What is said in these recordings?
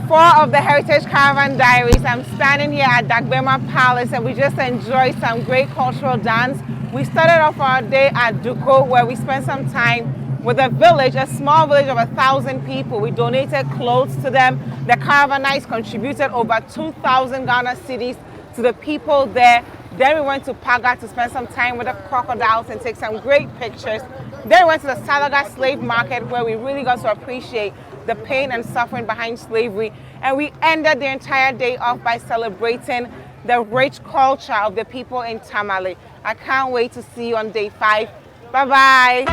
4 of the Heritage Caravan Diaries. I'm standing here at Dagbema Palace and we just enjoyed some great cultural dance. We started off our day at Duko where we spent some time with a village, a small village of 1,000 people. We donated clothes to them. The Caravanites contributed over 2,000 Ghana cedis to the people there. Then we went to Paga to spend some time with the crocodiles and take some great pictures. Then we went to the Salaga slave market where we really got to appreciate the pain and suffering behind slavery. And we ended the entire day off by celebrating the rich culture of the people in Tamale. I can't wait to see you on day 5. Bye-bye.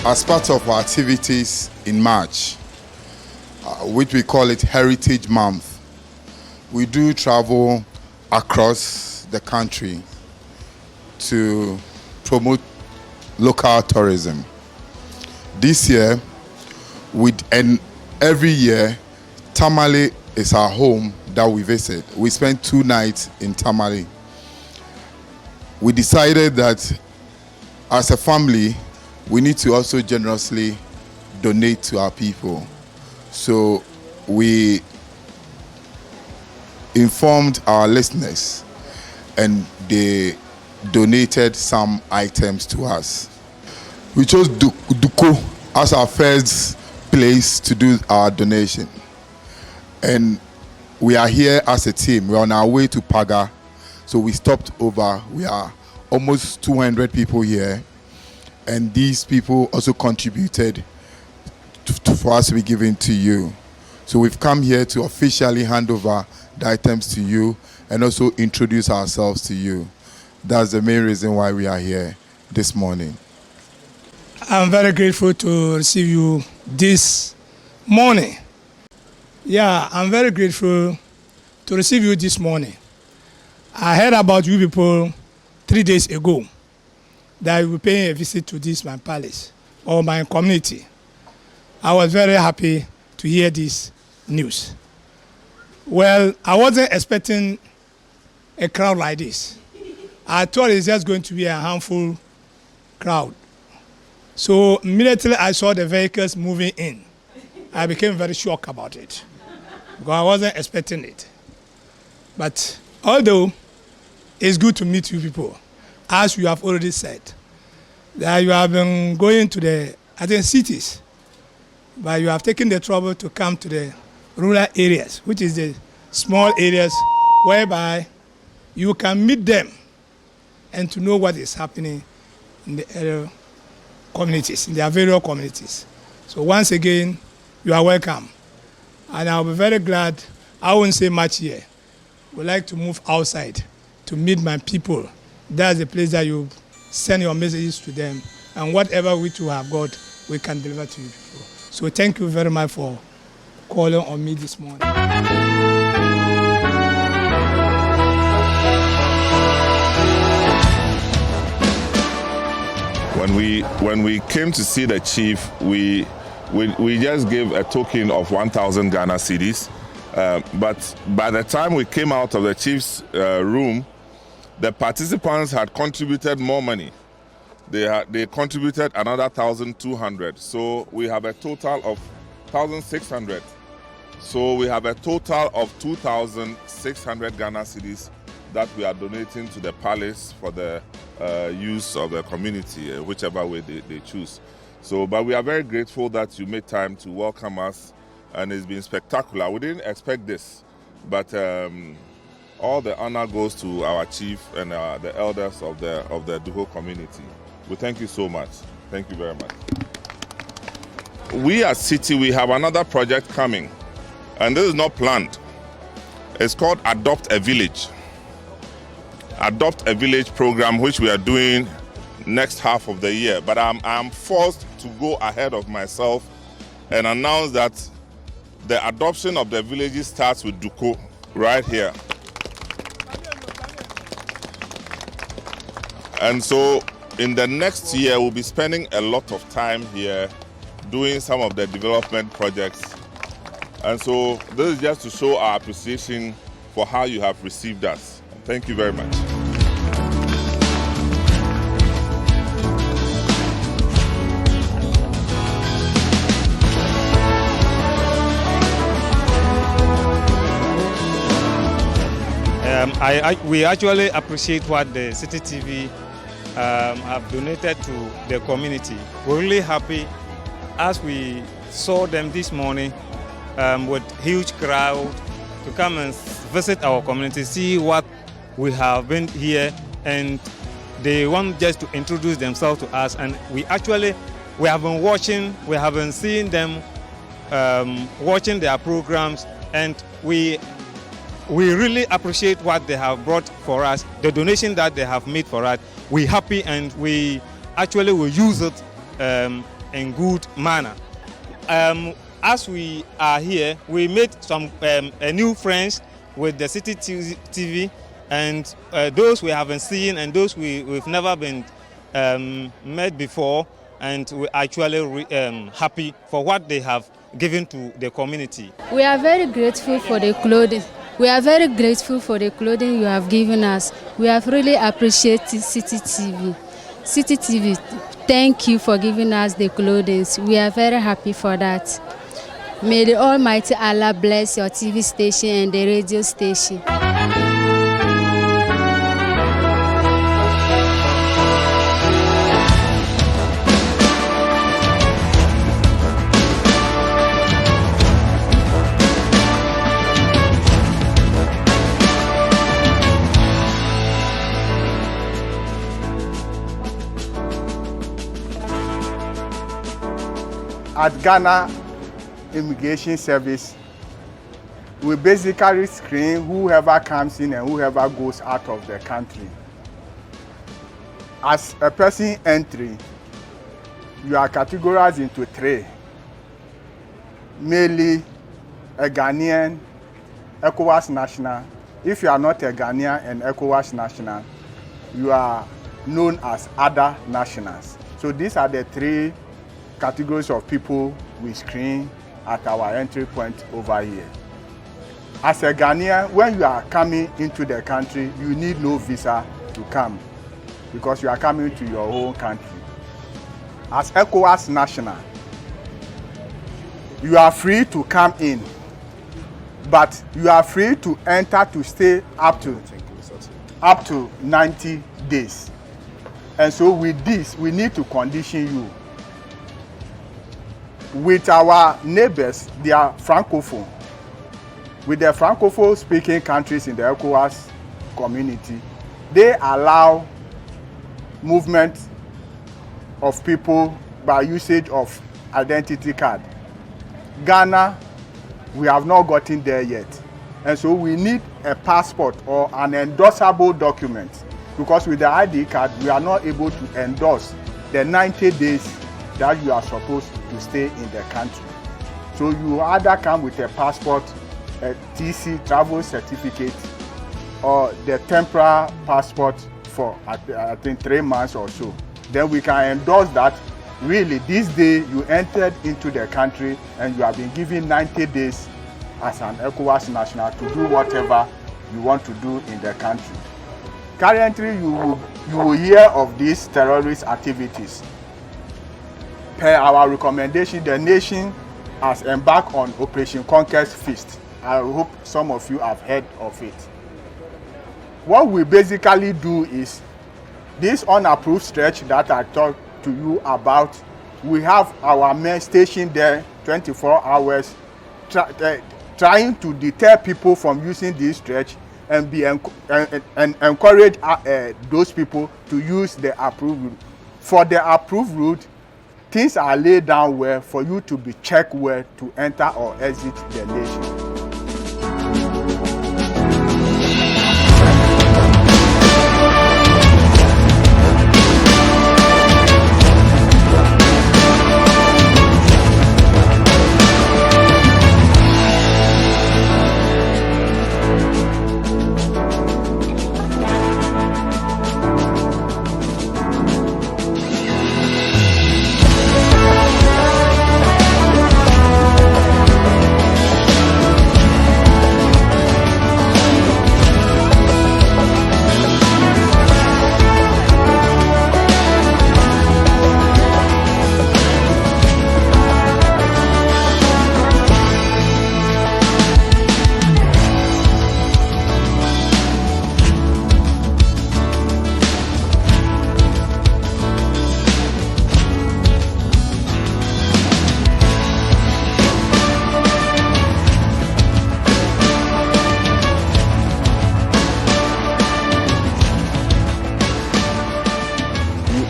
As part of our activities in March, which we call it Heritage Month, we do travel across the country to promote local tourism. This year, and every year, Tamale is our home that we visit. We spent 2 nights in Tamale. We decided that as a family, we need to also generously donate to our people. So we informed our listeners and they donated some items to us. We chose Duko as our first place to do our donation. And we are here as a team. We're on our way to Paga. So we stopped over. We are almost 200 people here. And these people also contributed for us to be given to you. So we've come here to officially hand over the items to you and also introduce ourselves to you. That's the main reason why we are here this morning. I'm very grateful to receive you this morning. Yeah, I'm very grateful to receive you this morning. I heard about you people 3 days ago, that you will pay a visit to this my palace or my community. I was very happy to hear this news. Well, I wasn't expecting a crowd like this. I thought it's just going to be a handful crowd. So immediately I saw the vehicles moving in. I became very shocked about it because I wasn't expecting it. But although it's good to meet you people, as you have already said, that you have been going to the cities, but you have taken the trouble to come to the rural areas, which is the small areas whereby you can meet them and to know what is happening in the area communities, in their various communities. So once again, you are welcome. And I'll be very glad. I won't say much here. Would like to move outside to meet my people. That's the place that you send your messages to them, and whatever which you have got, we can deliver to you people. So thank you very much for calling on me this morning. When we came to see the chief, we just gave a token of 1,000 Ghana cedis But by the time we came out of the chief's room, the participants had contributed more money. They contributed another 1,200. So we have a total of 1,600. So we have a total of 2,600 Ghana cedis that we are donating to the palace for the use of the community, whichever way they choose. So, but we are very grateful that you made time to welcome us, and it's been spectacular. We didn't expect this, but all the honor goes to our chief and the elders of the Duho community. We thank you so much. Thank you very much. We at City, we have another project coming, and this is not planned. It's called Adopt a Village. Adopt a Village program, which we are doing next half of the year. But I'm forced to go ahead of myself and announce that the adoption of the villages starts with Duko right here. And so in the next year, we'll be spending a lot of time here doing some of the development projects. And so this is just to show our appreciation for how you have received us. Thank you very much. We actually appreciate what the City TV have donated to the community. We're really happy as we saw them this morning with huge crowd to come and visit our community, see what we have been here, and they want just to introduce themselves to us. And we have been watching, we have been seeing them watching their programs, and we really appreciate what they have brought for us, the donation that they have made for us. We're happy, and we actually will use it in good manner. As we are here, we made some new friends with the City TV, and those we haven't seen and those we've never been met before, and we're actually happy for what they have given to the community. We are very grateful for the clothing. We are very grateful for the clothing you have given us. We have really appreciated City TV. City TV, thank you for giving us the clothing. We are very happy for that. May the Almighty Allah bless your TV station and the radio station. At Ghana Immigration Service, we basically screen whoever comes in and whoever goes out of the country. As a person entering, you are categorized into three: mainly a Ghanaian, ECOWAS national. If you are not a Ghanaian and ECOWAS national, you are known as other nationals. So these are the three categories of people we screen at our entry point over here. As a Ghanaian, when you are coming into the country, you need no visa to come because you are coming to your own country. As ECOWAS national, you are free to come in, but you are free to enter to stay up to 90 days. And so with this, we need to condition you. With our neighbors, they are Francophone. With the Francophone speaking countries in the ECOWAS community, they allow movement of people by usage of identity card. Ghana, we have not gotten there yet. And so we need a passport or an endorsable document, because with the ID card, we are not able to endorse the 90 days that you are supposed to stay in the country. So you either come with a passport, a TC, travel certificate, or the temporary passport for I think 3 months or so. Then we can endorse that really this day you entered into the country and you have been given 90 days as an ECOWAS national to do whatever you want to do in the country. Currently, you will hear of these terrorist activities. Per our recommendation, the nation has embarked on Operation Conquest Fist. I hope some of you have heard of it. What we basically do is this unapproved stretch that I talked to you about. We have our men stationed there 24 hours trying to deter people from using this stretch and encourage those people to use the approved route. For the approved route, things are laid down well for you to be checked well to enter or exit the nation.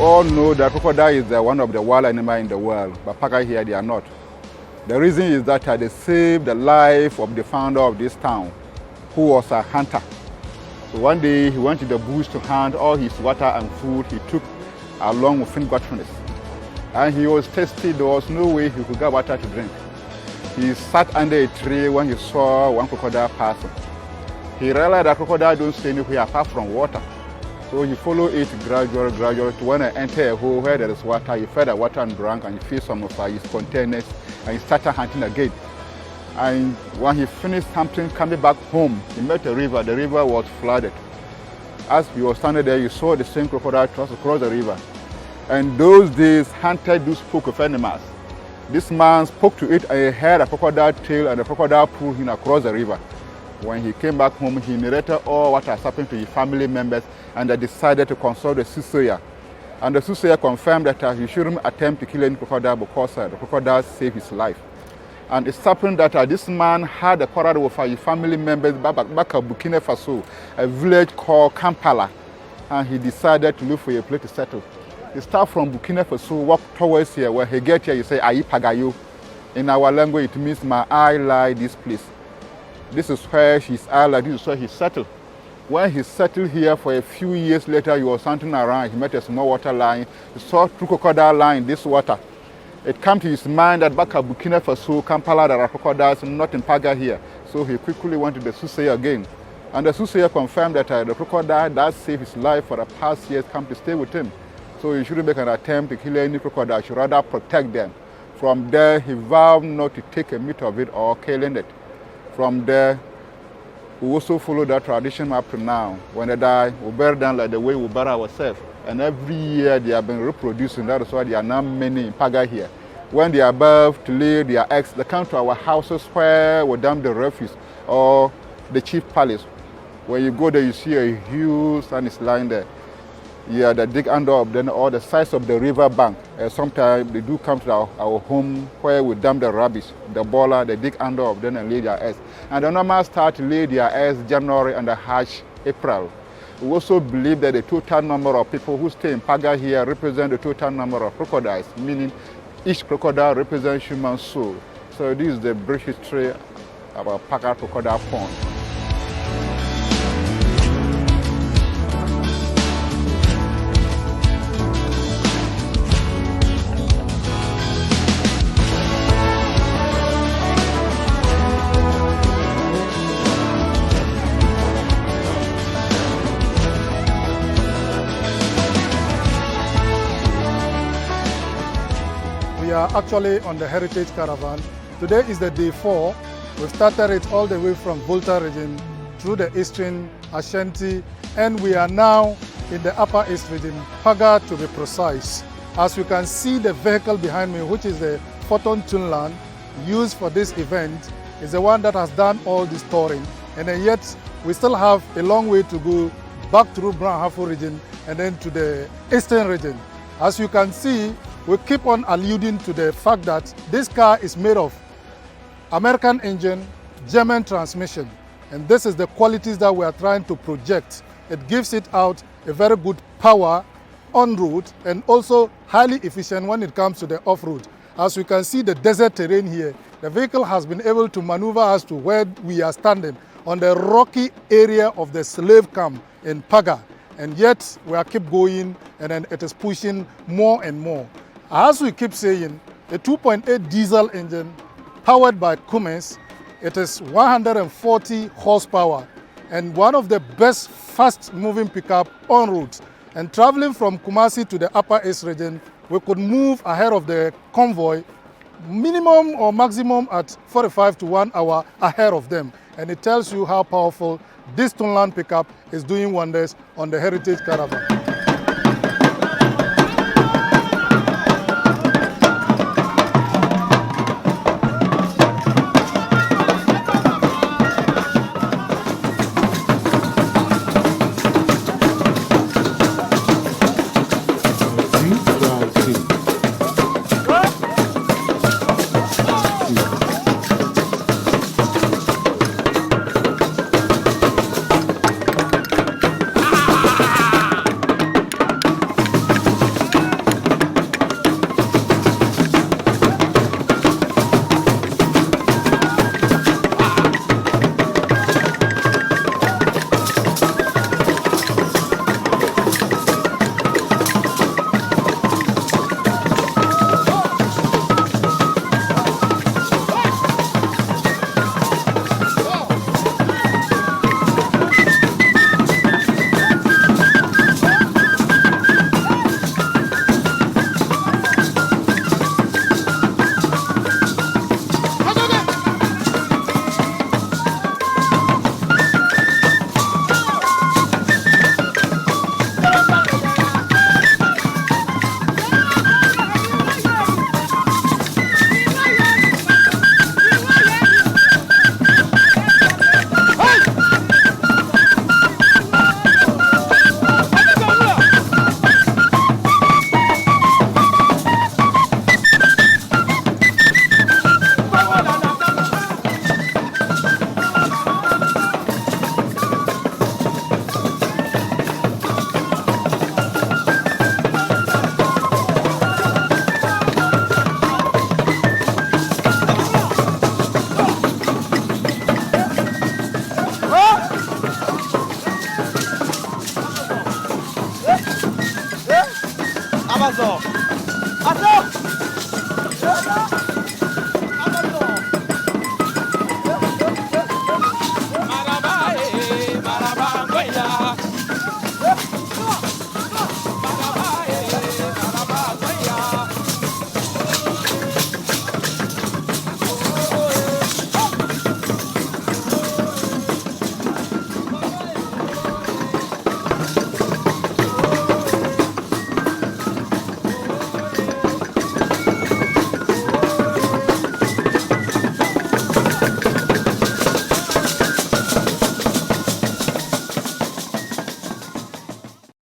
All know that crocodile is one of the wild animals in the world, but Paga here they are not. The reason is that they saved the life of the founder of this town, who was a hunter. So one day he went to the bush to hunt. All his water and food he took along with fingerprints. And he was thirsty. There was no way he could get water to drink. He sat under a tree when he saw one crocodile passing. He realized that crocodile don't stay anywhere apart from water. So he followed it gradually to when I enter a hole where there is water. He fed the water and drank, and he filled some of his containers, and he started hunting again. And when he finished hunting, coming back home, he met a river. The river was flooded. As he was standing there, he saw the same crocodile across the river. And those days, hunters do spoke of animals. This man spoke to it, and he heard a crocodile tail, and the crocodile pulled him across the river. When he came back home, he narrated all what has happened to his family members, and they decided to consult the soothsayer. And the soothsayer confirmed that he shouldn't attempt to kill any crocodile because the crocodile saved his life. And it happened that this man had a quarrel with his family members back at Burkina Faso, a village called Kampala, and he decided to look for a place to settle. He started from Burkina Faso, walked towards here. When he gets here, he says, "Ayi Pagayo." In our language, it means my eye lie this place. This is where his eye lie, this is where he settled. When he settled here for a few years later, he was hunting around. He met a small water line. He saw two crocodiles lying in this water. It came to his mind that back at Burkina Faso, Kampala, there are crocodiles, not in Paga here. So he quickly went to the soothsayer again. And the soothsayer confirmed that the crocodile that saved his life for the past years come to stay with him. So he shouldn't make an attempt to kill any crocodile. He should rather protect them. From there, he vowed not to take a meat of it or killing it. From there, we also follow that tradition up to now. When they die, we bury them like the way we bury ourselves. And every year they have been reproducing. That is why there are not many in Paga here. When they are above to lay their eggs, they come to our houses where we dump the refuse or the chief palace. When you go there, you see a huge sand is lying there. Yeah, they dig under of them or the size of the river bank. Sometimes they do come to our home where we dump the rubbish, the boiler, they dig under of them and lay their eggs. And the normal start to lay their eggs January and the hatch April. We also believe that the total number of people who stay in Paga here represent the total number of crocodiles, meaning each crocodile represents human soul. So this is the brief history about Paga Crocodile Pond. We are actually on the Heritage Caravan. Today is the day 4 We've started it all the way from Volta region through the Eastern, Ashanti, and we are now in the Upper East region, Paga to be precise. As you can see, the vehicle behind me, which is the Photon Tunland used for this event, is the one that has done all this touring. And then yet, we still have a long way to go back through Branhafo region and then to the Eastern region. As you can see, we keep on alluding to the fact that this car is made of American engine, German transmission. And this is the qualities that we are trying to project. It gives it out a very good power on road and also highly efficient when it comes to the off-road. As you can see the desert terrain here, the vehicle has been able to maneuver us to where we are standing on the rocky area of the slave camp in Paga. And yet we are keep going and then it is pushing more and more. As we keep saying, a 2.8 diesel engine powered by Cummins, it is 140 horsepower and one of the best fast-moving pickup on route. And traveling from Kumasi to the Upper East region, we could move ahead of the convoy minimum or maximum at 45 to 1 hour ahead of them. And it tells you how powerful this Tunland pickup is doing wonders on the Heritage Caravan.